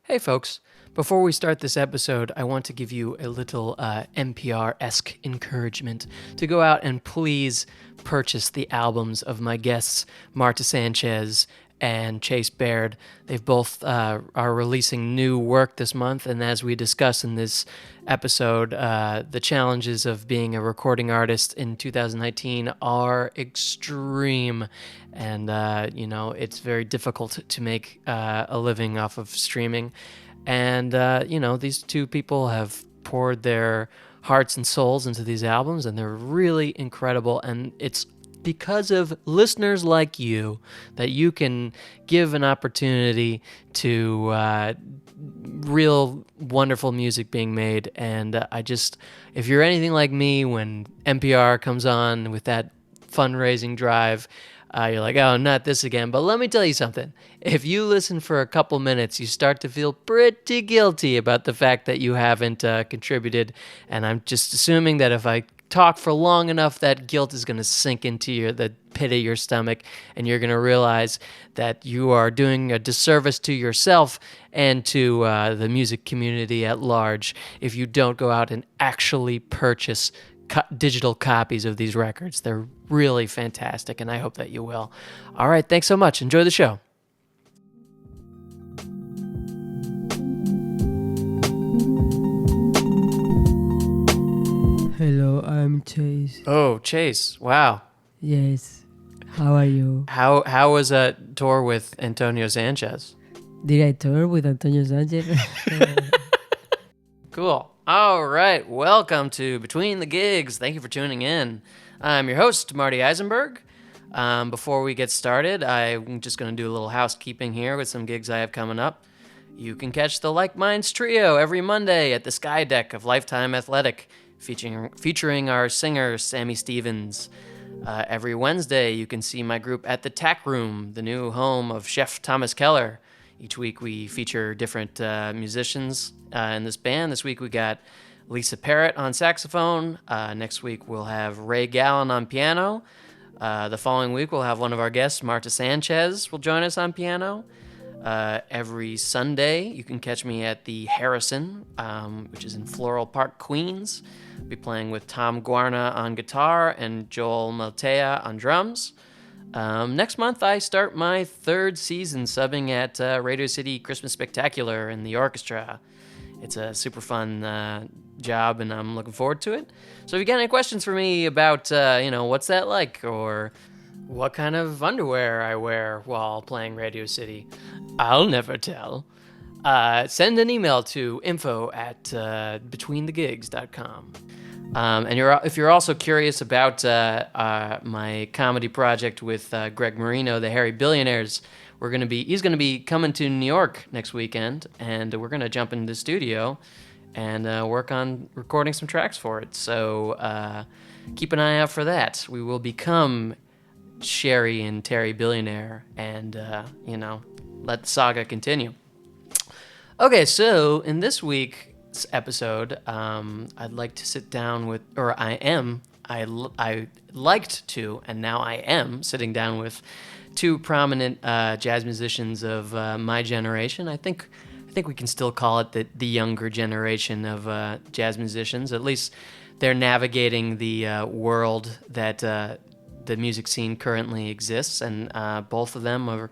Hey folks, before we start this episode, I want to give you a little NPR-esque encouragement to go out and please purchase the albums of my guests, Marta Sanchez and Chase Baird. They've both are releasing new work this month, and as we discuss in this episode, the challenges of being a recording artist in 2019 are extreme, and it's very difficult to make a living off of streaming. And these two people have poured their hearts and souls into these albums, and they're really incredible. And it's because of listeners like you that you can give an opportunity to real wonderful music being made. And if you're anything like me, when NPR comes on with that fundraising drive, you're like, oh, not this again. But let me tell you something. If you listen for a couple minutes, you start to feel pretty guilty about the fact that you haven't contributed. And I'm just assuming that if I talk for long enough, that guilt is going to sink into the pit of your stomach, and you're going to realize that you are doing a disservice to yourself and to the music community at large if you don't go out and actually purchase digital copies of these records. They're really fantastic, and I hope that you will. All right, thanks so much. Enjoy the show. Hello, I'm Chase. Oh, Chase. Wow. Yes. How are you? How was a tour with Antonio Sanchez? Did I tour with Antonio Sanchez? Cool. All right. Welcome to Between the Gigs. Thank you for tuning in. I'm your host, Marty Eisenberg. Before we get started, I'm just going to do a little housekeeping here with some gigs I have coming up. You can catch the Like Minds Trio every Monday at the Sky Deck of Lifetime Athletic, featuring our singer, Sammy Stevens. Every Wednesday, you can see my group at the Tack Room, the new home of Chef Thomas Keller. Each week, we feature different musicians in this band. This week, we got Lisa Parrott on saxophone. Next week, we'll have Ray Gallen on piano. The following week, we'll have one of our guests, Marta Sanchez, will join us on piano. Every Sunday, you can catch me at the Harrison, which is in Floral Park, Queens. I'll be playing with Tom Guarna on guitar and Joel Maltea on drums. Next month, I start my third season subbing at Radio City Christmas Spectacular in the orchestra. It's a super fun job, and I'm looking forward to it. So if you got any questions for me about, what's that like, or what kind of underwear I wear while playing Radio City, I'll never tell. Send an email to info@betweenthegigs.com. And if you're also curious about my comedy project with Greg Marino, the Harry Billionaires, he's gonna be coming to New York next weekend, and we're gonna jump into the studio and work on recording some tracks for it. So keep an eye out for that. We will become Sherry and Terry Billionaire, and let the saga continue. Okay, so in this week's episode, I'd like to sit down with, or I liked to, and now I am sitting down with two prominent jazz musicians of my generation. I think we can still call it the younger generation of jazz musicians. At least they're navigating the world that the music scene currently exists, and both of them are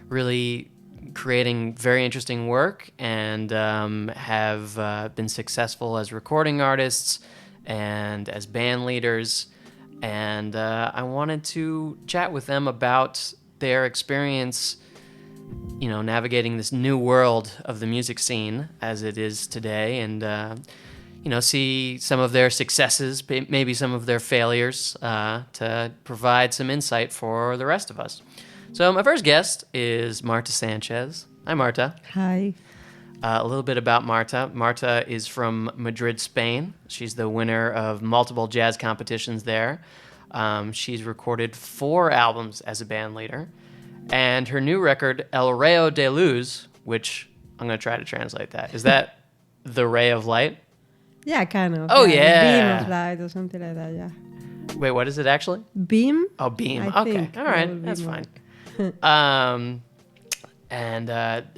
really creating very interesting work and have been successful as recording artists and as band leaders. And I wanted to chat with them about their experience, navigating this new world of the music scene as it is today, and see some of their successes, maybe some of their failures, to provide some insight for the rest of us. So my first guest is Marta Sanchez. Hi, Marta. Hi. A little bit about Marta. Marta is from Madrid, Spain. She's the winner of multiple jazz competitions there. She's recorded 4 albums as a band leader. And her new record, El Rayo de Luz, which I'm going to try to translate that. Is that The Ray of Light? Yeah, kind of. Oh, Beam of light or something like that, yeah. Wait, what is it actually? Beam? Oh, beam. I Okay. think All right. That's fine. And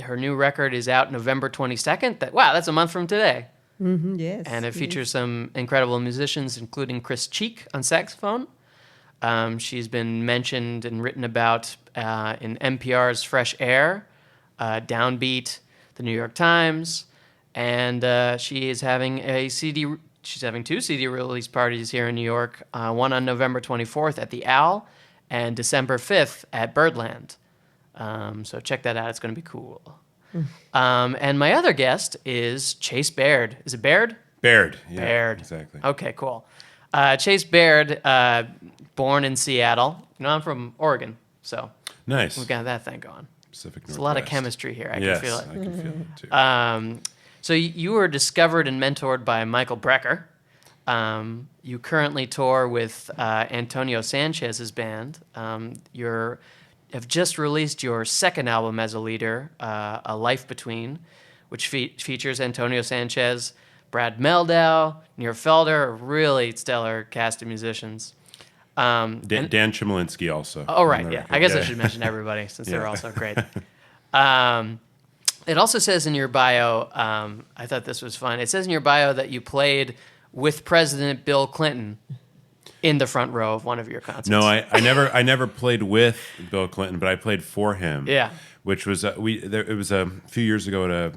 her new record is out November 22nd. That's a month from today. Yes. And it features some incredible musicians, including Chris Cheek on saxophone. She's been mentioned and written about in NPR's Fresh Air, Downbeat, the New York Times, and she is having a CD. She's having 2 CD release parties here in New York. One on November 24th at the Owl, and December 5th at Birdland. So check that out. It's going to be cool. And my other guest is Chase Baird. Is it Baird? Baird. Yeah, Baird. Exactly. Okay, cool. Chase Baird, born in Seattle. I'm from Oregon, so Nice. we've got that thing going. Pacific There's a lot of Northwest. chemistry here. I Yes, can feel it. I can feel it too. So you were discovered and mentored by Michael Brecker. You currently tour with Antonio Sanchez's band. You have just released your second album as a leader, A Life Between, which features Antonio Sanchez, Brad Meldau, Nir Felder, a really stellar cast of musicians. Dan Chmielewski also. Oh, right, on the yeah. record. I guess I should mention everybody since they're Yeah. all so great. It also says in your bio, I thought this was fun. It says in your bio that you played with President Bill Clinton in the front row of one of your concerts. No, I never played with Bill Clinton, but I played for him. Yeah. Which was it was a few years ago at it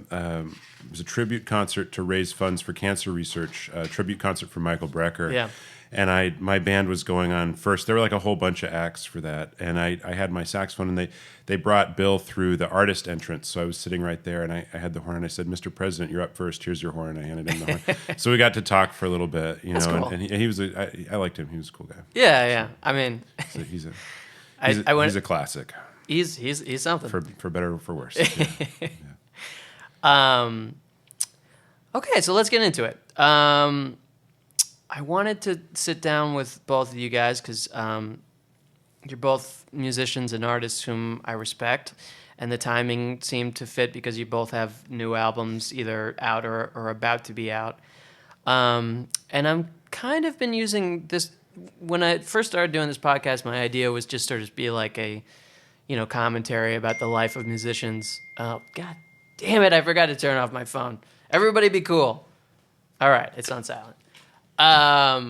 was a tribute concert to raise funds for cancer research. A tribute concert for Michael Brecker. Yeah. And my band was going on first. There were like a whole bunch of acts for that, and I had my saxophone, and they brought Bill through the artist entrance. So I was sitting right there, and I had the horn, and I said, "Mr. President, you're up first. Here's your horn." And I handed him the horn. So we got to talk for a little bit, That's cool. and he was I liked him. He was a cool guy. Yeah. I mean, So he's a classic he's something. for better or for worse. Yeah. Okay, so let's get into it. I wanted to sit down with both of you guys because you're both musicians and artists whom I respect, and the timing seemed to fit because you both have new albums either out or about to be out. And I'm kind of been using this. When I first started doing this podcast, my idea was just sort of be like a, commentary about the life of musicians. Oh, God damn it, I forgot to turn off my phone. Everybody be cool. All right, it's on silent. I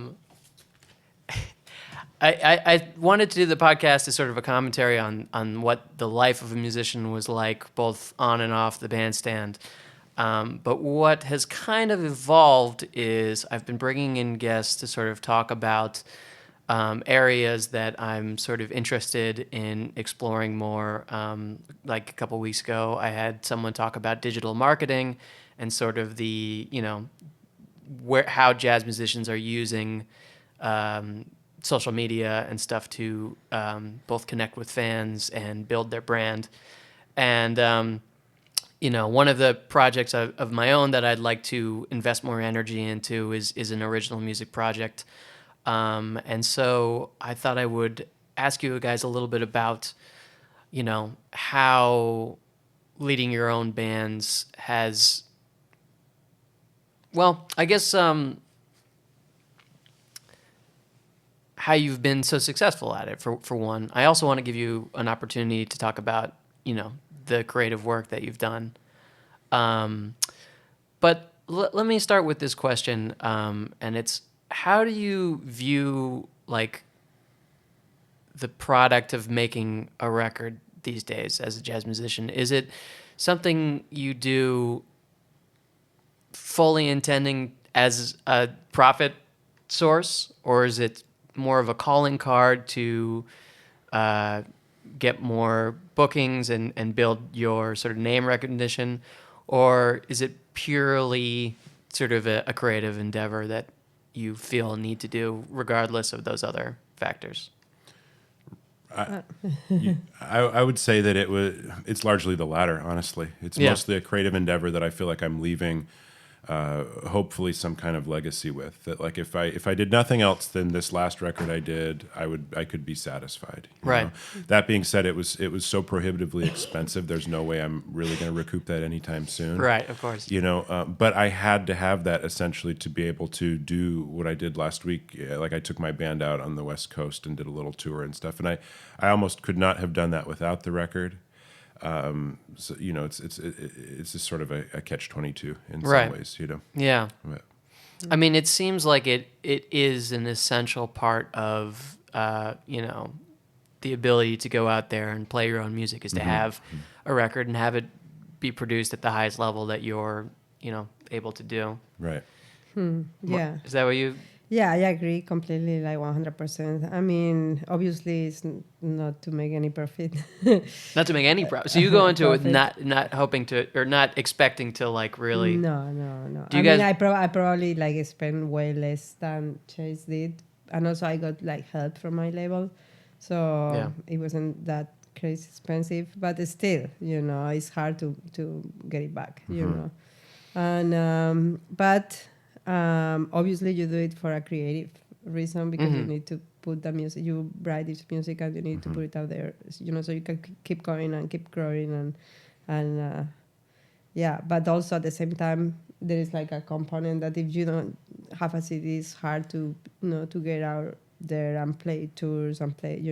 wanted to do the podcast as sort of a commentary on what the life of a musician was like, both on and off the bandstand. But what has kind of evolved is I've been bringing in guests to sort of talk about areas that I'm sort of interested in exploring more. Like a couple weeks ago, I had someone talk about digital marketing and sort of the, how jazz musicians are using social media and stuff to both connect with fans and build their brand. And, one of the projects of my own that I'd like to invest more energy into is an original music project. And so I thought I would ask you guys a little bit about, how leading your own bands has... Well, I guess how you've been so successful at it, for one. I also want to give you an opportunity to talk about, the creative work that you've done. But let me start with this question, and it's, how do you view, the product of making a record these days as a jazz musician? Is it something you do fully intending as a profit source, or is it more of a calling card to get more bookings and build your sort of name recognition, or is it purely sort of a creative endeavor that you feel a need to do regardless of those other factors? I would say that it's largely the latter, honestly. It's mostly a creative endeavor that I feel like I'm leaving hopefully some kind of legacy with. That, like, if I did nothing else than this last record I did, I could be satisfied. You Right. know? That being said, it was so prohibitively expensive. There's no way I'm really going to recoup that anytime soon. Right, of course. But I had to have that essentially to be able to do what I did last week. Like, I took my band out on the West Coast and did a little tour and stuff, and I almost could not have done that without the record. So it's just sort of a catch-22 in Right. some ways, Yeah. But, I mean, it seems like it is an essential part of, the ability to go out there and play your own music is to have a record and have it be produced at the highest level that you're, able to do. right. Yeah. Is that what you... Yeah, I agree completely, like 100%. I mean, obviously, it's not to make any profit. Not to make any profit. So you go into it Profit. not hoping to, or not expecting to like really... No. Do you I mean, guys- I probably like spend way less than Chase did, and also I got like help from my label, so Yeah. it wasn't that crazy expensive. But still, it's hard to get it back, and obviously you do it for a creative reason because you need to put the music, you write this music and you need to put it out there, so you can keep going and keep growing and yeah, but also at the same time there is like a component that if you don't have a CD, it's hard to to get out there and play tours and play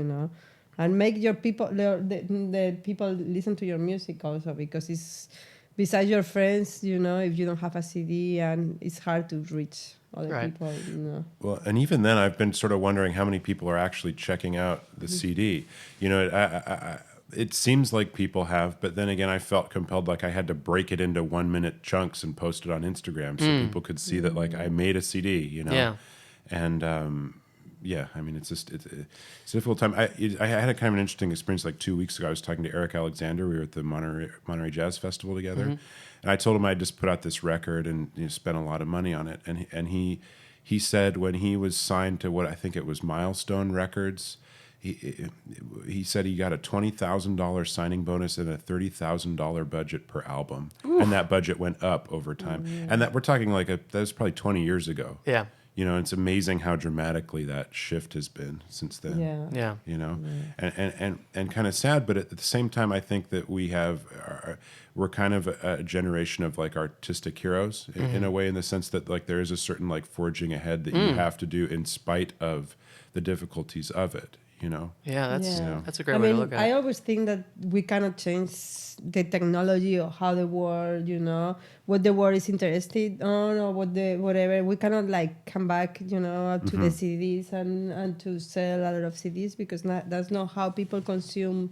and make your people the people listen to your music also, because it's besides your friends, if you don't have a CD, and it's hard to reach other Right. people, Well, and even then, I've been sort of wondering how many people are actually checking out the CD. It seems like people have, but then again, I felt compelled, like I had to break it into 1-minute chunks and post it on Instagram so people could see that, like, I made a CD. Yeah. And yeah, I mean, it's a difficult time. I had a kind of an interesting experience like 2 weeks ago. I was talking to Eric Alexander. We were at the Monterey Jazz Festival together, and I told him I just put out this record and spent a lot of money on it. And he said when he was signed to what I think it was Milestone Records, he said he got a $20,000 signing bonus and a $30,000 budget per album, and that budget went up over time. And that we're talking like that was probably 20 years ago. Yeah. It's amazing how dramatically that shift has been since then. yeah And kind of sad, but at the same time, I think that we're kind of a generation of like artistic heroes in a way, in the sense that like there is a certain like forging ahead that you have to do in spite of the difficulties of it. Yeah, Yeah. that's a great I way mean, to look at I it. always think that we cannot change the technology or how the world, what the world is interested on, or whatever. We cannot like come back, to the CDs and to sell a lot of CDs, because that's not how people consume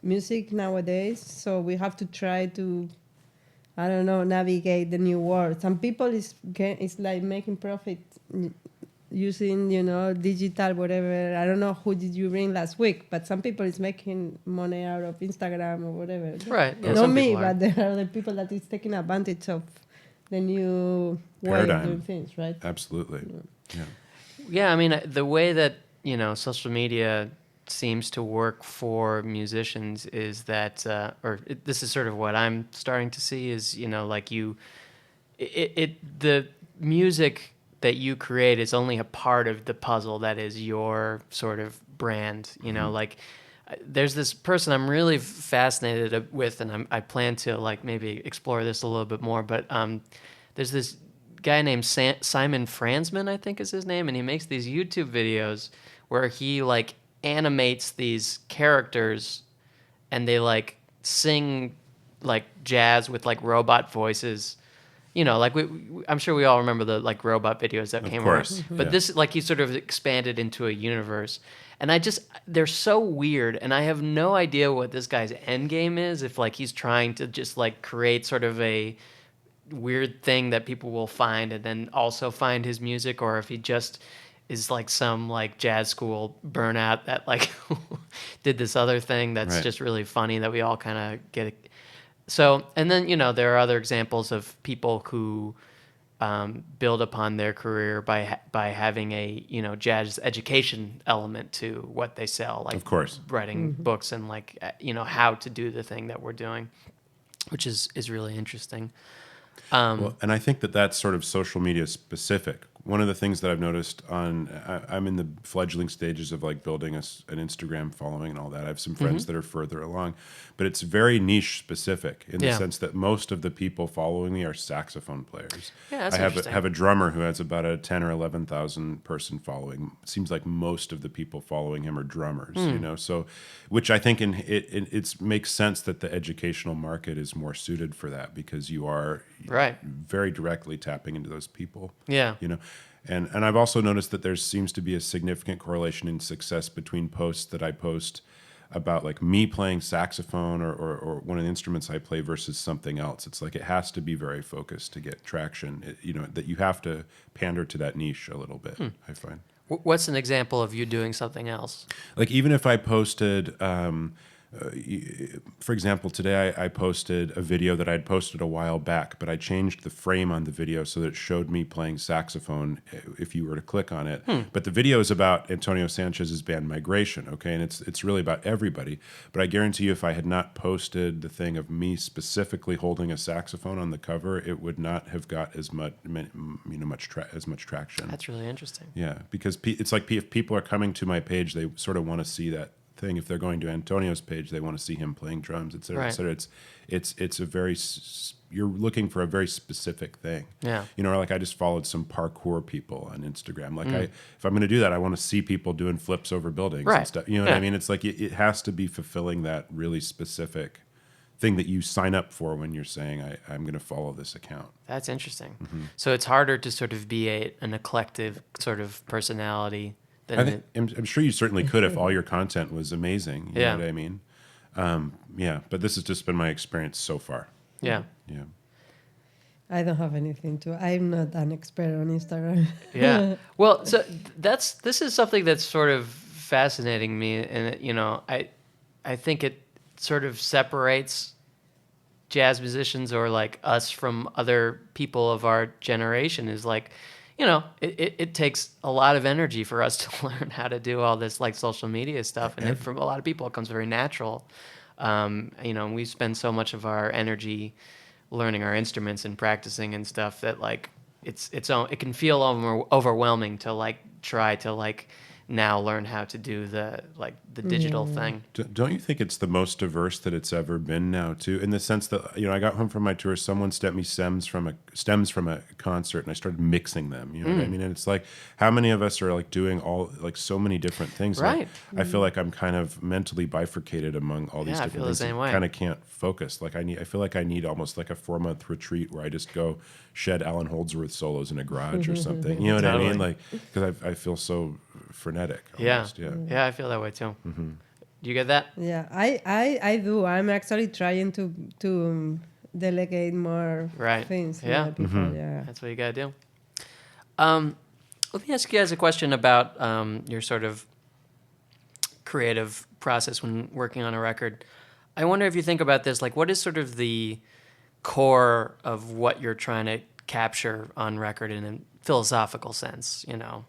music nowadays. So we have to try to, I don't know, navigate the new world. Some people is like making profit using, digital, whatever. I don't know who did you bring last week, but some people is making money out of Instagram or whatever. Right. Yeah, Not some me, people are. but there are the people that is taking advantage of the new way Paradigm. of doing things, right? Absolutely. Yeah. Yeah, I mean, the way that, social media seems to work for musicians is that, this is sort of what I'm starting to see is, like the music that you create is only a part of the puzzle that is your sort of brand. Like there's this person I'm really fascinated with, and I plan to like maybe explore this a little bit more. But there's this guy named Simon Franzman, I think is his name, and he makes these YouTube videos where he like animates these characters, and they like sing like jazz with like robot voices. Like I'm sure we all remember the like robot videos that came course, around. But yeah. this, like, he sort of expanded into a universe. And they're so weird, and I have no idea what this guy's end game is, if like he's trying to just like create sort of a weird thing that people will find and then also find his music, or if he just is like some like jazz school burnout that like did this other thing that's Right. just really funny that we all kind of get. So, and then, there are other examples of people who build upon their career by having a, jazz education element to what they sell, like Of course. writing books and like, how to do the thing that we're doing, which is really interesting. Well, and I think that that's sort of social media specific, one of the things that I've noticed I'm in the fledgling stages of like building an Instagram following and all that. I have some friends that are further along, but it's very niche specific in the sense that most of the people following me are saxophone players. Yeah, that's I interesting. have a drummer who has about a 10 or 11,000 person following. It seems like most of the people following him are drummers, you know, so which I think it makes sense that the educational market is more suited for that because you are very directly tapping into those people. Yeah. You know, and I've also noticed that there seems to be a significant correlation in success between posts that I post about like me playing saxophone or one of the instruments I play versus something else. It's like it has to be very focused to get traction. You know, that you have to pander to that niche a little bit, I find. What's an example of you doing something else? Like even if I posted, for example, today I posted a video that I'd posted a while back, but I changed the frame on the video so that it showed me playing saxophone if you were to click on it. But the video is about Antonio Sanchez's band Migration, okay? And it's really about everybody. But I guarantee you if I had not posted the thing of me specifically holding a saxophone on the cover, it would not have got as much traction. That's really interesting. Yeah, because it's like if people are coming to my page, they sort of want to see that thing. If they're going to Antonio's page, they want to see him playing drums, et cetera, et cetera. It's a very, you're looking for a very specific thing. Yeah. You know, like I just followed some parkour people on Instagram. Like if I'm going to do that, I want to see people doing flips over buildings and stuff. You know what I mean? It's like it has to be fulfilling that really specific thing that you sign up for when you're saying, I'm going to follow this account. That's interesting. So it's harder to sort of be an eclectic sort of personality. I'm sure you certainly could if all your content was amazing. You know what I mean? But this has just been my experience so far. Yeah. Yeah. I don't have anything to. I'm not an expert on Instagram. Yeah. Well, so this is something that's sort of fascinating me, and you know, I think it sort of separates jazz musicians or like us from other people of our generation. Is like, you know, it takes a lot of energy for us to learn how to do all this like social media stuff, and for a lot of people it comes very natural. You know, we spend so much of our energy learning our instruments and practicing and stuff that like it can feel overwhelming to like try to like now learn how to do the digital thing. Don't you think it's the most diverse that it's ever been now too? In the sense that, you know, I got home from my tour, someone sent me stems from a concert, and I started mixing them. You know what I mean? And it's like, how many of us are like doing all like so many different things? Right. I feel like I'm kind of mentally bifurcated among all these different things. I feel the same way. Kind of can't focus. Like I feel like I need almost like a 4-month retreat where I just go shed Alan Holdsworth solos in a garage or something. You know what I mean? Like, because I feel so frenetic. Almost. Yeah, I feel that way too. Do you get that? Yeah, I do. I'm actually trying to delegate more things to other people. Yeah, that's what you gotta do. Let me ask you guys a question about your sort of creative process when working on a record. I wonder if you think about this, like, what is sort of the core of what you're trying to capture on record in a philosophical sense? You know,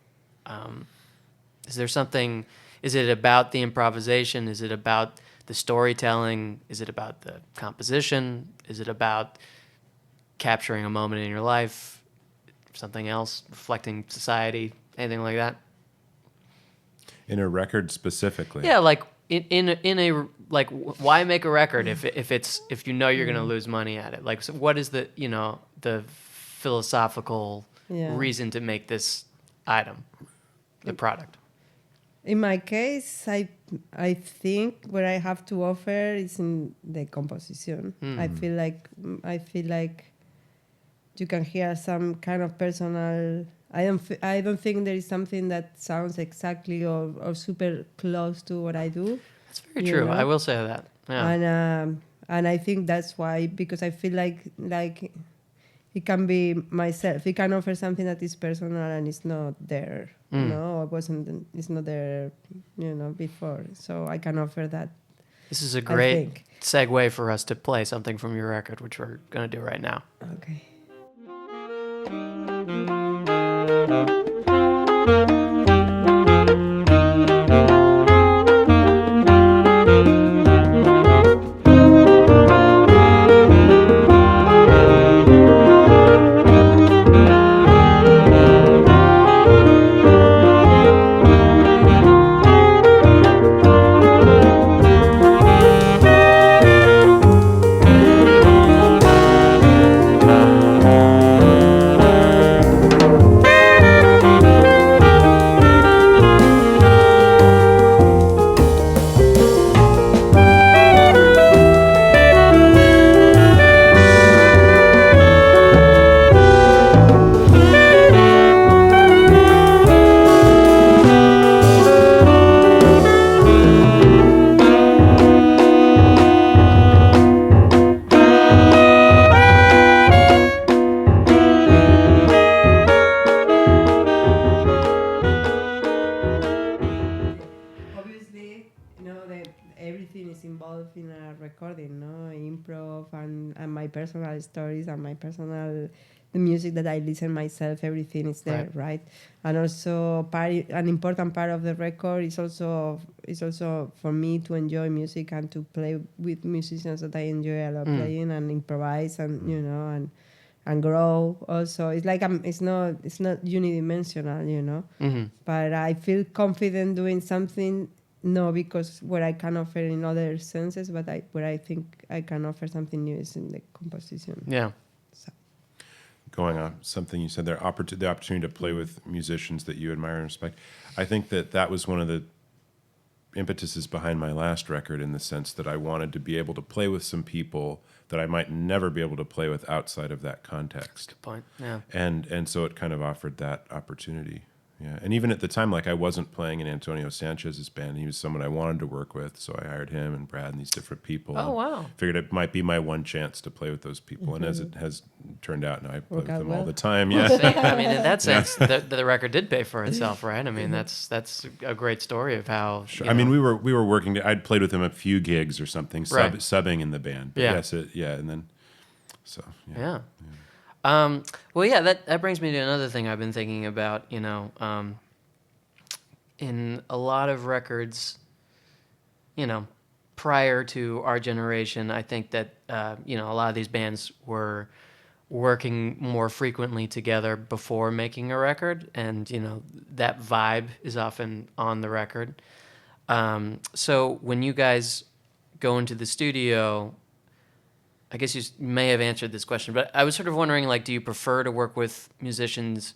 is there something? Is it about the improvisation? Is it about the storytelling? Is it about the composition? Is it about capturing a moment in your life? Something else? Reflecting society? Anything like that? In a record specifically? Yeah, like in a like, why make a record if you know you're going to lose money at it? Like, so what is the the philosophical reason to make this item, the product? In my case, I think what I have to offer is in the composition. I feel like you can hear some kind of personal. I don't think there is something that sounds exactly or super close to what I do. That's very true. I will say that. Yeah. And I think that's why, because I feel like it can be myself. It can offer something that is personal and it's not there. It's not there, before. So I can offer that. This is a great segue for us to play something from your record, which we're going to do right now. Okay. recording, no improv and my personal stories and my personal the music that I listen myself, everything is there, right? And also an important part of the record is also for me to enjoy music and to play with musicians that I enjoy a lot playing and improvise and you know and grow. Also, it's like it's not unidimensional, you know. Mm-hmm. But I feel confident doing something. No, because what I can offer in other senses, but where I think I can offer something new is in the composition. Yeah. So. Going on something you said there, the opportunity to play with musicians that you admire and respect. I think that was one of the impetuses behind my last record, in the sense that I wanted to be able to play with some people that I might never be able to play with outside of that context. Good point. Yeah. And so it kind of offered that opportunity. Yeah. And even at the time, like, I wasn't playing in Antonio Sanchez's band. He was someone I wanted to work with, so I hired him and Brad and these different people. Oh, wow. Figured it might be my one chance to play with those people. And as it has turned out, now I play with them all well. the time. Well, Yeah. see, I mean, in that sense, the record did pay for itself, right? I mean, that's a great story of how. Sure. I mean, we were working. I'd played with him a few gigs or something, Right. subbing in the band. But Yeah. Yes, and then, so yeah. Yeah. Well, yeah, that brings me to another thing I've been thinking about, you know, in a lot of records, you know, prior to our generation, I think that, you know, a lot of these bands were working more frequently together before making a record, and, you know, that vibe is often on the record. So when you guys go into the studio, I guess you may have answered this question, but I was sort of wondering, like, do you prefer to work with musicians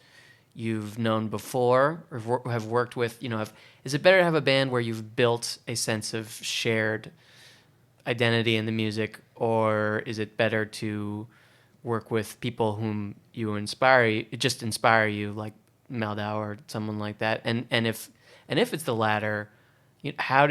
you've known before or have worked with, you know, is it better to have a band where you've built a sense of shared identity in the music, or is it better to work with people whom you inspire you, like Meldau or someone like that? And if it's the latter, how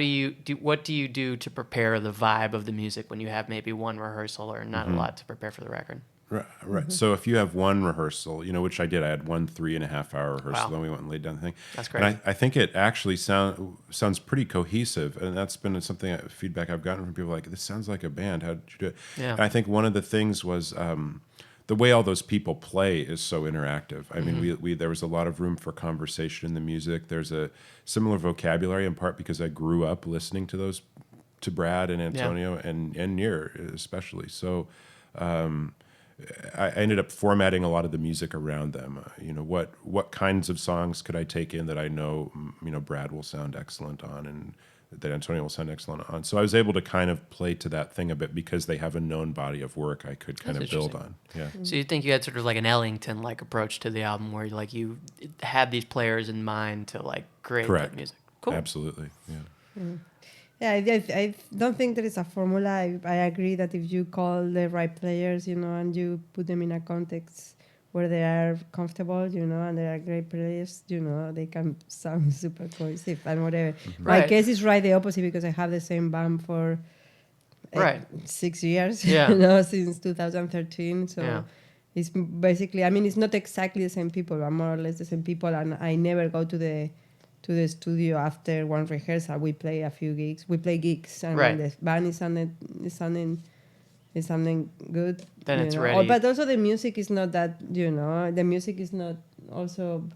what do you do to prepare the vibe of the music when you have maybe one rehearsal or not a lot to prepare for the record? Right. Mm-hmm. So if you have one rehearsal, you know, which I did, I had 1 3.5-hour rehearsal. Wow. Then we went and laid down the thing. That's great. And I think it actually sounds pretty cohesive, and that's been something feedback I've gotten from people, like, this sounds like a band. How did you do it? Yeah. And I think one of the things was the way all those people play is so interactive. I mean, we there was a lot of room for conversation in the music. There's a similar vocabulary, in part because I grew up listening to Brad and Antonio and Nir especially. So. I ended up formatting a lot of the music around them. You know, what kinds of songs could I take in that I know, you know, Brad will sound excellent on, and that Antonio will sound excellent on. So I was able to kind of play to that thing a bit because they have a known body of work I could kind of build on. Yeah. So you think you had sort of like an Ellington-like approach to the album, where you had these players in mind to like create that music? Cool. Absolutely. Yeah. Yeah, I don't think there is a formula. I agree that if you call the right players, you know, and you put them in a context where they are comfortable, you know, and they are great players, you know, they can sound super cohesive and whatever. Mm-hmm. My Right. case is right the opposite, because I have the same band for Right. 6 years, Yeah. you know, since 2013. So Yeah. it's basically, I mean, it's not exactly the same people, but more or less the same people. And I never go to the studio after one rehearsal. We play a few gigs. We play gigs, and Right. when the band is sounding good, Then you it's know. ready. But also the music is not that, you know. The music is not also.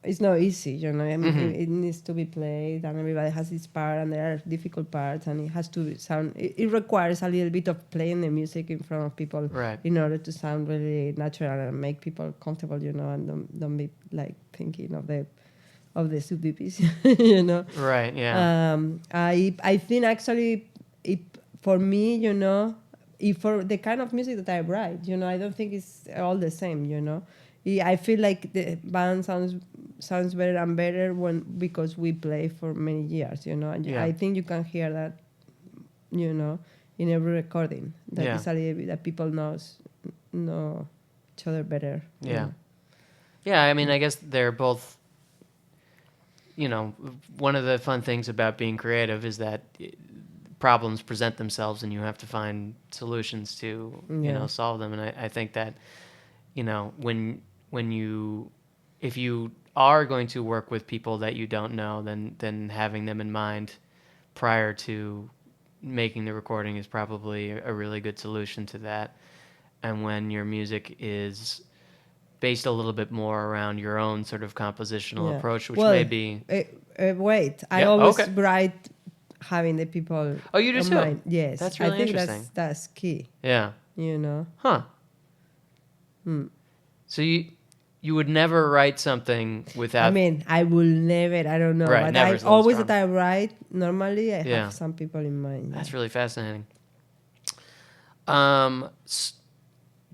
It's not easy, you know. I mean, it needs to be played, and everybody has its part, and there are difficult parts, and it has to sound. It requires a little bit of playing the music in front of people, Right. in order to sound really natural and make people comfortable, you know, and don't be like thinking of the CDPs, you know. Right. Yeah. I think actually, for me, you know, for the kind of music that I write, you know, I don't think it's all the same, you know. I feel like the band sounds better and better because we play for many years, you know. And Yeah. I think you can hear that, you know, in every recording. That Yeah. is a little bit that people know each other better. you Yeah. know. Yeah. I mean, I guess they're both. You know, one of the fun things about being creative is that problems present themselves, and you have to find solutions to you know, solve them. And I think that, you know, if you are going to work with people that you don't know, then having them in mind prior to making the recording is probably a really good solution to that. And when your music is based a little bit more around your own sort of compositional approach, which may be... wait, I Yeah, always okay. write having the people Oh, you do in too? mind. Yes. That's really I think interesting. that's key, Yeah. you know. Huh. So you would never write something without... I mean, I will never, I don't know. Right, But never I is a little always strong. that I write, normally I Yeah. have some people in mind. That's really fascinating.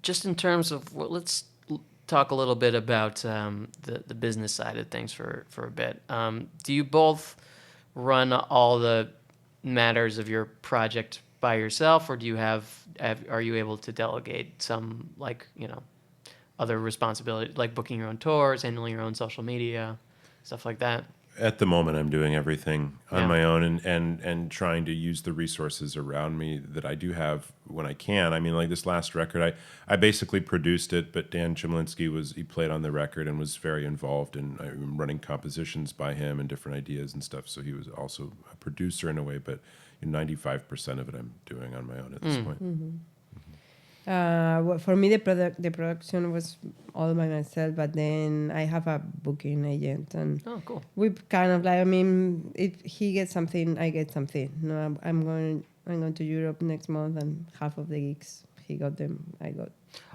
Just in terms of... Well, let's talk a little bit about the business side of things for a bit. Do you both run all the matters of your project by yourself, or do you are you able to delegate some, like, other responsibilities, like booking your own tours, handling your own social media, stuff like that? At the moment, I'm doing everything on Yeah. my own and trying to use the resources around me that I do have when I can. I mean, like this last record, I basically produced it, but Dan Chemlinski he played on the record and was very involved in running compositions by him and different ideas and stuff. So he was also a producer in a way, but 95% of it I'm doing on my own at this point. Well, for me, the production was all by myself, but then I have a booking agent, and Oh, cool. we kind of like. I mean, if he gets something, I get something. No, I'm going to Europe next month, and half of the gigs he got them, I got.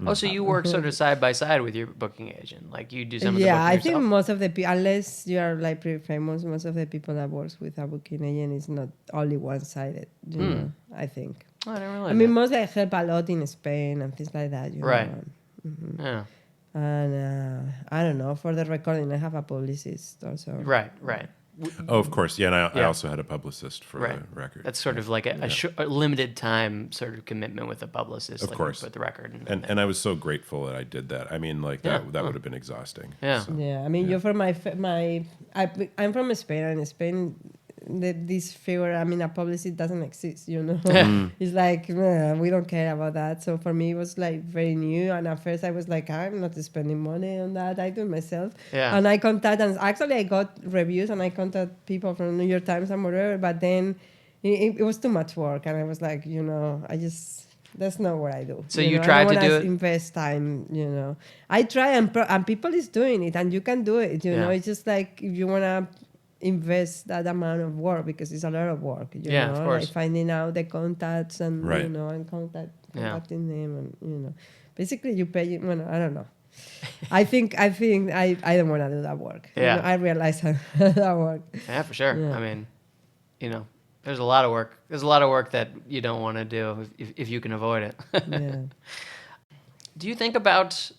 Oh, so you work sort of side by side with your booking agent, like you do some of the Yeah, booking I yourself? think most of the people, unless you are like pretty famous, most of the people that works with a booking agent is not only one-sided. You know, I think. Oh, I didn't realize I mean, that. mostly I help a lot in Spain and things like that. You Right. know. Yeah. And I don't know, for the recording, I have a publicist also. Right. Oh, of course. Yeah, and I Yeah. also had a publicist for Right. the record. That's sort of like a limited time sort of commitment with a publicist. Of like course. With the record. And I was so grateful that I did that. I mean, like that would have been exhausting. Yeah. So, Yeah, I mean, you're from I'm from Spain, and in Spain, this figure, I mean, a publicist doesn't exist, you know. It's like, we don't care about that. So for me, it was like very new. And at first I was like, I'm not spending money on that. I do it myself. Yeah. And I actually I got reviews and I contact people from New York Times and whatever, but then it was too much work. And I was like, that's not what I do. So you tried to do it? Invest time, you know. I try and people is doing it, and you can do it, you know. It's just like if you want to invest that amount of work, because it's a lot of work, you know. Of course. Like finding out the contacts and, Right. you know, and contacting them and, you know. Basically, you pay, I don't know. I think I don't want to do that work. Yeah. You know, I realize that work. Yeah, for sure. Yeah. I mean, there's a lot of work. There's a lot of work that you don't want to do if you can avoid it. Yeah. Do you think about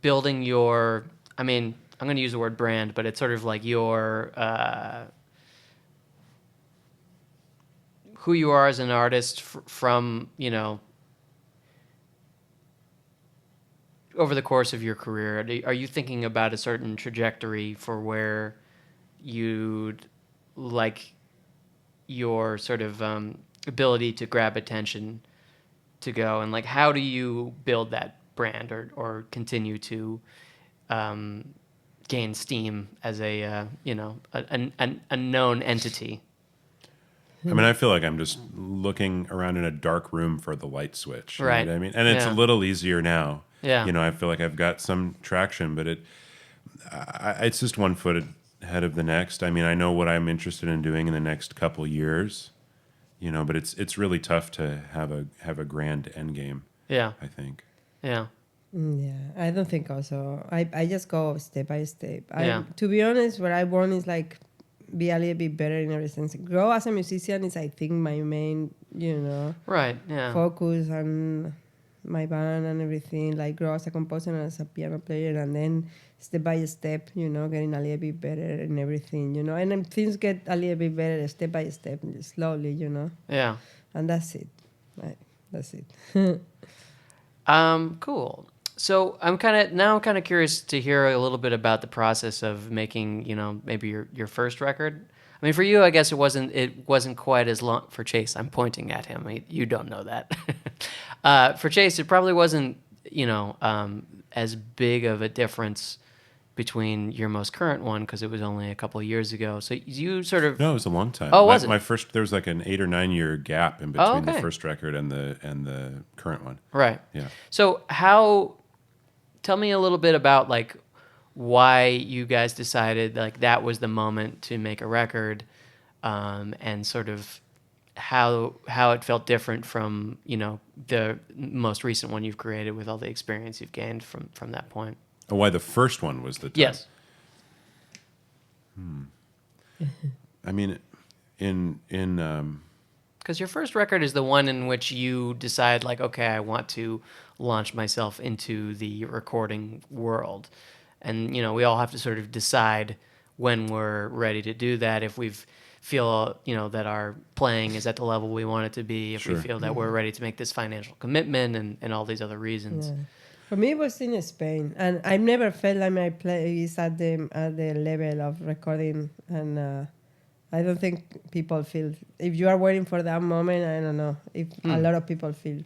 building your, I mean, I'm going to use the word brand, but it's sort of like your, who you are as an artist from, over the course of your career? Are you thinking about a certain trajectory for where you'd like your sort of ability to grab attention to go? And like, how do you build that brand or continue to gain steam as a known entity? I mean, I feel like I'm just looking around in a dark room for the light switch. You know Right. what I mean? And it's Yeah. a little easier now. Yeah. I feel like I've got some traction, but it's just one foot ahead of the next. I mean, I know what I'm interested in doing in the next couple years, but it's really tough to have a grand end game. Yeah. I think. Yeah. Yeah, I don't think also. I just go step by step. To be honest, what I want is like be a little bit better in every sense. Grow as a musician is, I think, my main, Right. Yeah. focus on my band and everything. Like grow as a composer and as a piano player, and then step by step, getting a little bit better in everything, And then things get a little bit better step by step, slowly, Yeah. And that's it. Right. That's it. Cool. So I'm kind of curious to hear a little bit about the process of making, maybe your first record. I mean, for you, I guess it wasn't quite as long. For Chase, I'm pointing at him. You don't know that. For Chase, it probably wasn't, as big of a difference between your most current one because it was only a couple of years ago. So you sort of No, it was a long time. Oh, was it? My first, there was like an 8 or 9 year gap in between the first record and the current one. Right. Yeah. So tell me a little bit about like why you guys decided like that was the moment to make a record, and sort of how it felt different from, you know, the most recent one you've created with all the experience you've gained from that point. Oh, why the first one was the time? Yes. I mean, in Because your first record is the one in which you decide, like, okay, I want to launch myself into the recording world. And, you know, we all have to sort of decide when we're ready to do that. If we feel, you know, that our playing is at the level we want it to be, if we feel that we're ready to make this financial commitment and all these other reasons. Yeah. For me, it was in Spain, and I never felt like my play is at the level of recording, and I don't think people feel. If you are waiting for that moment, I don't know if a lot of people feel,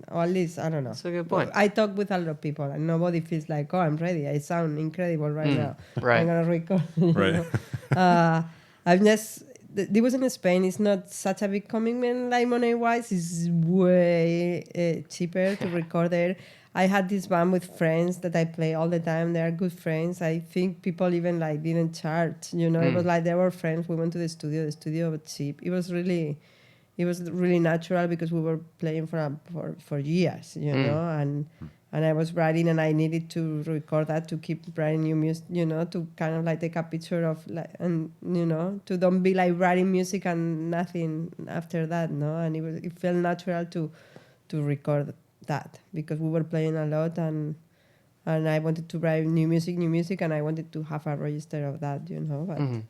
or at least I don't know. That's a good point. I talk with a lot of people, and nobody feels like, oh, I'm ready. I sound incredible right now. Right. I'm gonna record. Right. I'm just. It was in Spain. It's not such a big commitment, like money-wise. It's way cheaper to record there. I had this band with friends that I play all the time. They are good friends. I think people even like didn't charge. You know, it was like they were friends. We went to the studio. The studio was cheap. It was really natural because we were playing for years. You know, and I was writing, and I needed to record that to keep writing new music. You know, to kind of like take a picture of like, and you know, to don't be like writing music and nothing after that. No, and it felt natural to record that because we were playing a lot, and I wanted to write new music, and I wanted to have a register of that, you know.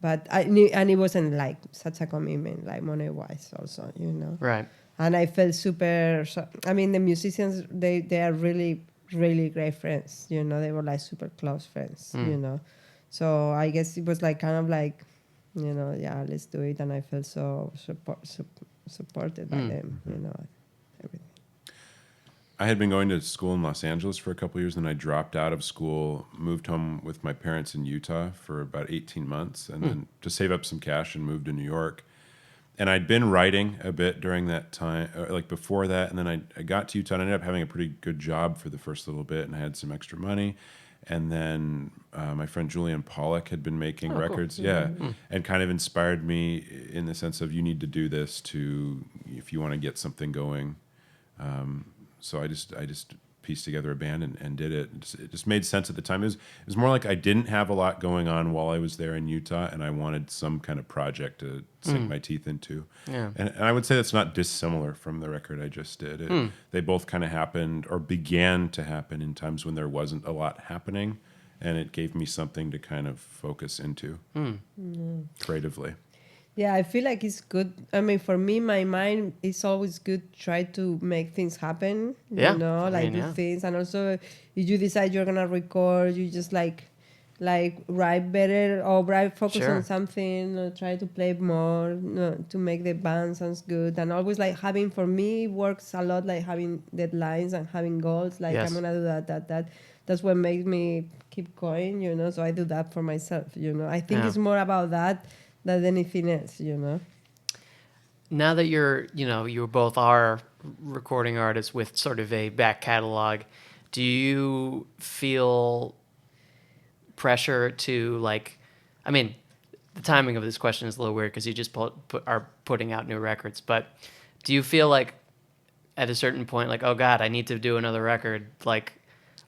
But I knew, and it wasn't like such a commitment, like money wise, also, you know. Right. And I felt super. I mean, the musicians they are really really great friends, you know. They were like super close friends, you know. So I guess it was like kind of like, you know, yeah, let's do it, and I felt so supported by them, you know. Everything. I had been going to school in Los Angeles for a couple of years, and I dropped out of school, moved home with my parents in Utah for about 18 months, and then to save up some cash and moved to New York. And I'd been writing a bit during that time, like before that, and then I got to Utah and ended up having a pretty good job for the first little bit, and I had some extra money. And then my friend Julian Pollack had been making records, cool. and kind of inspired me in the sense of you need to do this if you want to get something going. So I just pieced together a band and did it. It just made sense at the time. It was more like I didn't have a lot going on while I was there in Utah, and I wanted some kind of project to sink my teeth into. Yeah. And I would say that's not dissimilar from the record I just did. They both kind of happened or began to happen in times when there wasn't a lot happening, and it gave me something to kind of focus into creatively. Yeah, I feel like it's good. I mean, for me, my mind is always good to try to make things happen, Yeah, you know, like do things. And also, if you decide you're going to record, you just like write better or focus on something, or try to play more, to make the band sounds good. And always like having, for me, works a lot like having deadlines and having goals. Like I'm going to do that. That's what makes me keep going, you know. So I do that for myself, you know. I think it's more about that than anything else, you know. Now that you both are recording artists with sort of a back catalog, do you feel pressure to like, I mean, the timing of this question is a little weird because you just are putting out new records, but do you feel like at a certain point, like, oh God, I need to do another record, like,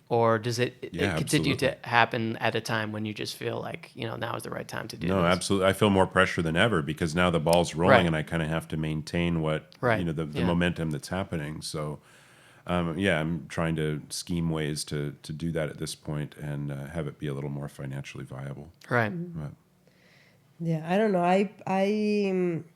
or does it continue to happen at a time when you just feel like, you know, now is the right time to do this? No, absolutely. I feel more pressure than ever because now the ball's rolling and I kind of have to maintain the momentum that's happening. So, I'm trying to scheme ways to do that at this point and have it be a little more financially viable. Right. But, yeah, I don't know. I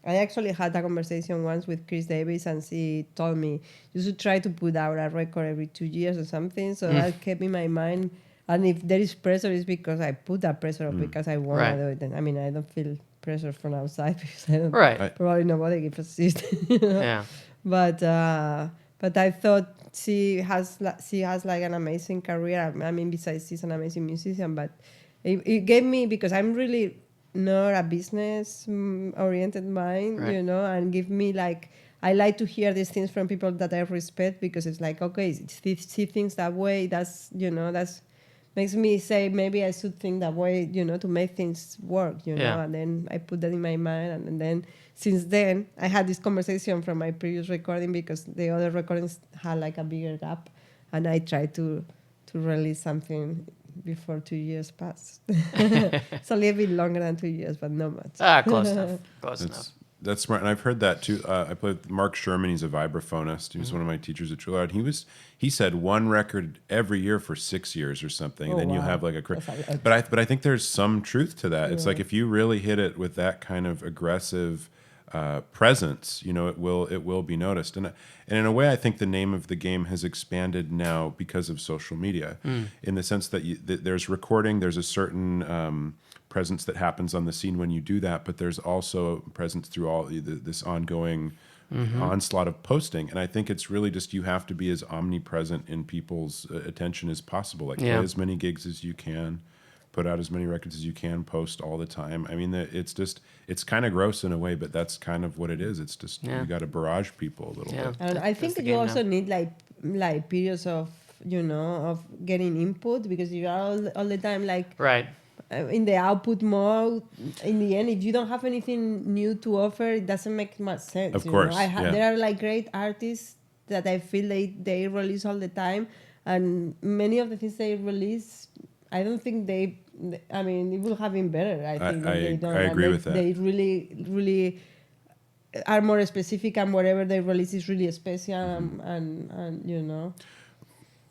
actually had a conversation once with Chris Davis, and she told me you should try to put out a record every 2 years or something. So that kept in my mind. And if there is pressure, it's because I put that pressure because I want to do it. And I mean, I don't feel pressure from outside because I don't. Right. Probably nobody gives a shit. You know? Yeah. But But I thought she has like an amazing career. I mean, besides she's an amazing musician, but it gave me, because I'm really not a business oriented mind, Right. and give me like, I like to hear these things from people that I respect, because it's like, okay, see things that way. That's makes me say maybe I should think that way, to make things work, Yeah. And then I put that in my mind, and then since then I had this conversation from my previous recording, because the other recordings had like a bigger gap, and I tried to release something before 2 years passed. It's a little bit longer than 2 years, but not much. Close enough. Close enough. That's smart, and I've heard that too. I played with Mark Sherman. He's a vibraphonist. He was one of my teachers at Trilliard. He said one record every year for 6 years or something. Oh, and then you wow. have like That's a lot. but I think there's some truth to that. It's like if you really hit it with that kind of aggressive presence, it will be noticed. And in a way, I think the name of the game has expanded now because of social media, in the sense that there's recording, there's a certain presence that happens on the scene when you do that, but there's also presence through all this ongoing onslaught of posting. And I think it's really just, you have to be as omnipresent in people's attention as possible. Like play as many gigs as you can, put out as many records as you can, post all the time. I mean, it's kind of gross in a way, but that's kind of what it is. It's just, you got to barrage people a little bit. And I think the you game also now. need like periods of of getting input, because you are all the time like Right. in the output mode. In the end, if you don't have anything new to offer, it doesn't make much sense. Of course, There are like great artists that I feel they release all the time, and many of the things they release, I don't think I mean, it would have been better. I think that they don't. I agree and with that. They really are more specific, and whatever they release is really special, and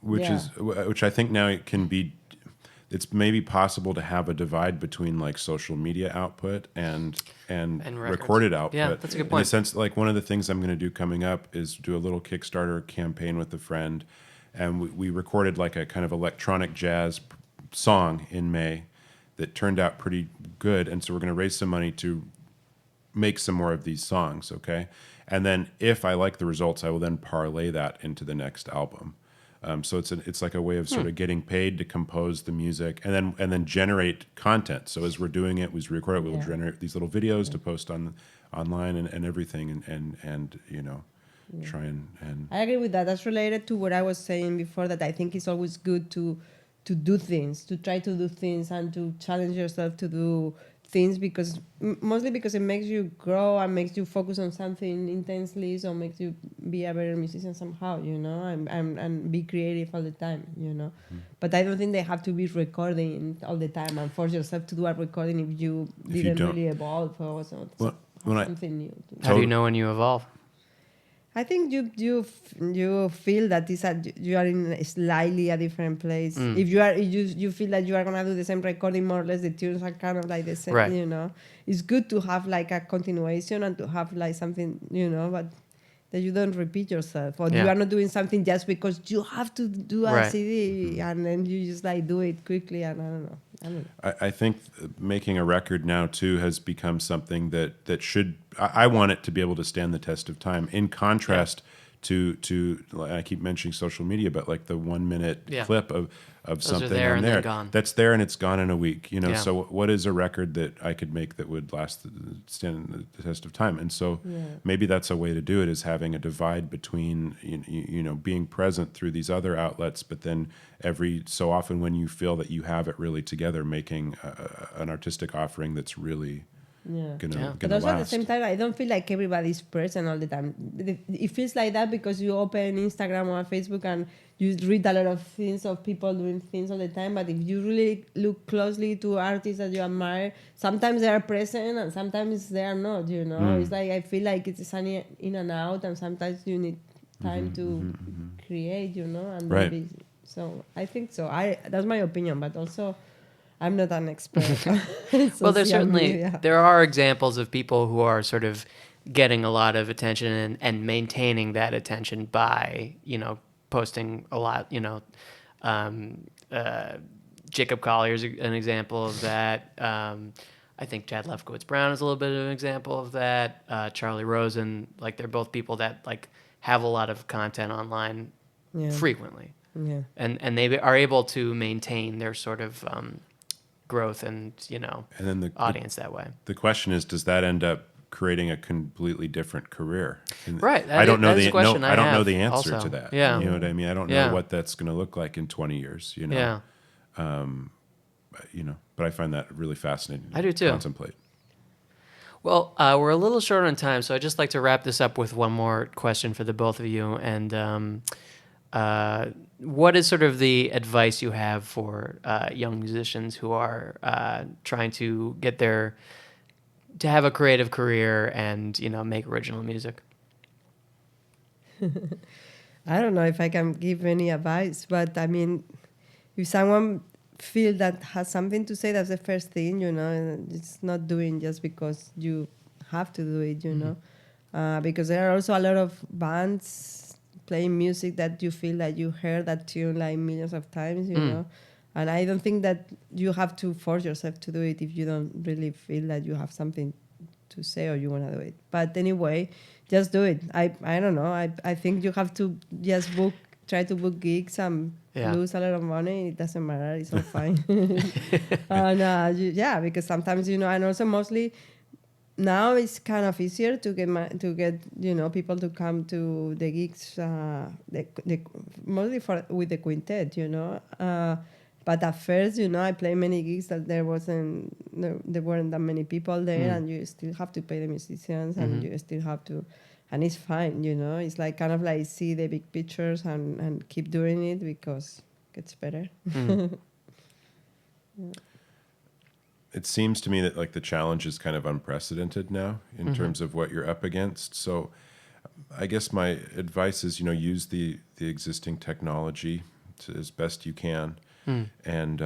Which I think now it can be. It's maybe possible to have a divide between like social media output and records. recorded output. Yeah, that's a good In point. the sense, like one of the things I'm going to do coming up is do a little Kickstarter campaign with a friend, and we recorded like a kind of electronic jazz song in May that turned out pretty good, and so we're going to raise some money to make some more of these songs, okay? And then if I like the results, I will then parlay that into the next album. So it's like a way of sort of getting paid to compose the music and then generate content. So as we're doing it, we record it, we'll generate these little videos to post online and everything, and try and I agree with that. That's related to what I was saying before, that I think it's always good to do things, to try to do things, and to challenge yourself to do things, because mostly because it makes you grow and makes you focus on something intensely, so makes you be a better musician somehow, and be creative all the time, But I don't think they have to be recording all the time and force yourself to do a recording if you didn't really evolve or something new. How do you know when you evolve? I think you feel that you are in a slightly a different place. If you feel that you are gonna do the same recording, more or less the tunes are kind of like the same. Right. It's good to have like a continuation and to have like something, but that you don't repeat yourself, or you are not doing something just because you have to do a CD and then you just like do it quickly, and I don't know. I think making a record now too has become something that should. I want it to be able to stand the test of time. In contrast to I keep mentioning social media, but like the 1 minute clip of Those something are there on and there they're gone. that's there and it's gone in a week. Yeah. So what is a record that I could make that would stand the test of time? And so maybe that's a way to do it, is having a divide between being present through these other outlets, but then every so often when you feel that you have it really together, making an artistic offering that's really gonna But also last. at the same time, I don't feel like everybody's present all the time. It feels like that because you open Instagram or Facebook and you read a lot of things of people doing things all the time. But if you really look closely to artists that you admire, sometimes they are present and sometimes they are not. It's like I feel like it's sunny in and out, and sometimes you need time to create. And Right. maybe, so I think so. That's my opinion, but also, I'm not an expert. Well, there are examples of people who are sort of getting a lot of attention and maintaining that attention by, posting a lot, Jacob Collier's an example of that. I think Chad Lefkowitz Brown is a little bit of an example of that. Charlie Rosen, like they're both people that like have a lot of content online frequently. Yeah. And they are able to maintain their sort of growth and, And then the audience that way. The question is, does that end up creating a completely different career? And Right. I don't know that is a question I don't know have the answer also. to that. Yeah. You know what I mean? I don't know what that's going to look like in 20 years, Yeah. But I find that really fascinating I do too. Contemplate. Well, we're a little short on time, so I'd just like to wrap this up with one more question for the both of you. And what is sort of the advice you have for young musicians who are trying to to have a creative career and, make original music? I don't know if I can give any advice, but I mean, if someone feel that has something to say, that's the first thing, and it's not doing just because you have to do it, because there are also a lot of bands playing music that you feel that you heard that tune like millions of times, you know, and I don't think that you have to force yourself to do it if you don't really feel that you have something to say or you want to do it. But anyway, just do it. I don't know. I think you have to just try to book gigs and lose a lot of money. It doesn't matter. It's all fine. And because sometimes, and also mostly now it's kind of easier to get people to come to the gigs, mostly with the quintet, But at first, I played many gigs that there weren't that many people there, and you still have to pay the musicians, and you still have to, and it's fine, It's like kind of like see the big pictures and keep doing it because it gets better. It seems to me that like the challenge is kind of unprecedented now in terms of what you're up against. So I guess my advice is, use the existing technology as best you can. And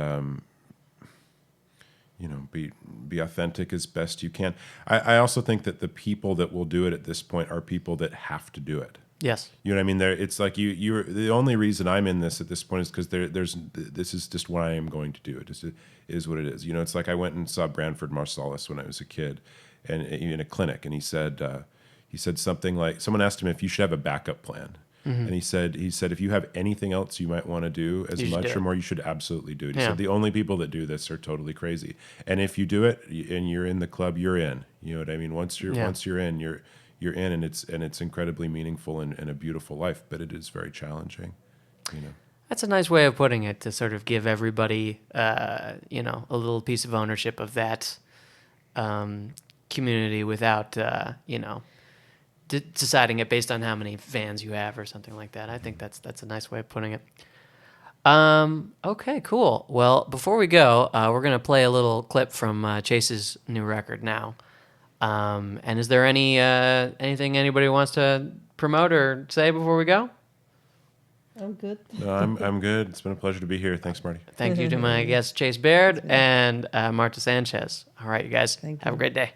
be authentic as best you can. I also think that the people that will do it at this point are people that have to do it. Yes. You know what I mean? It's like you're the only reason I'm in this at this point is because this is just what I am going to do. It is what it is. It's like I went and saw Branford Marsalis when I was a kid, and in a clinic, and he said something like, someone asked him if you should have a backup plan. And he said, if you have anything else you might want to do as much or more, you should absolutely do it. He said, the only people that do this are totally crazy. And if you do it and you're in the club, you're in. You know what I mean? Once you're in, you're in, and it's incredibly meaningful and a beautiful life, but it is very challenging. That's a nice way of putting it, to sort of give everybody, a little piece of ownership of that community without, deciding it based on how many fans you have or something like that. I think that's a nice way of putting it. Okay, cool. Well, before we go, we're going to play a little clip from Chase's new record now. And is there anything anybody wants to promote or say before we go? I'm good. No, I'm good. It's been a pleasure to be here. Thanks, Marty. Thank you to my guest, Chase Baird, and Marta Sanchez. All right, you guys. Have a great day.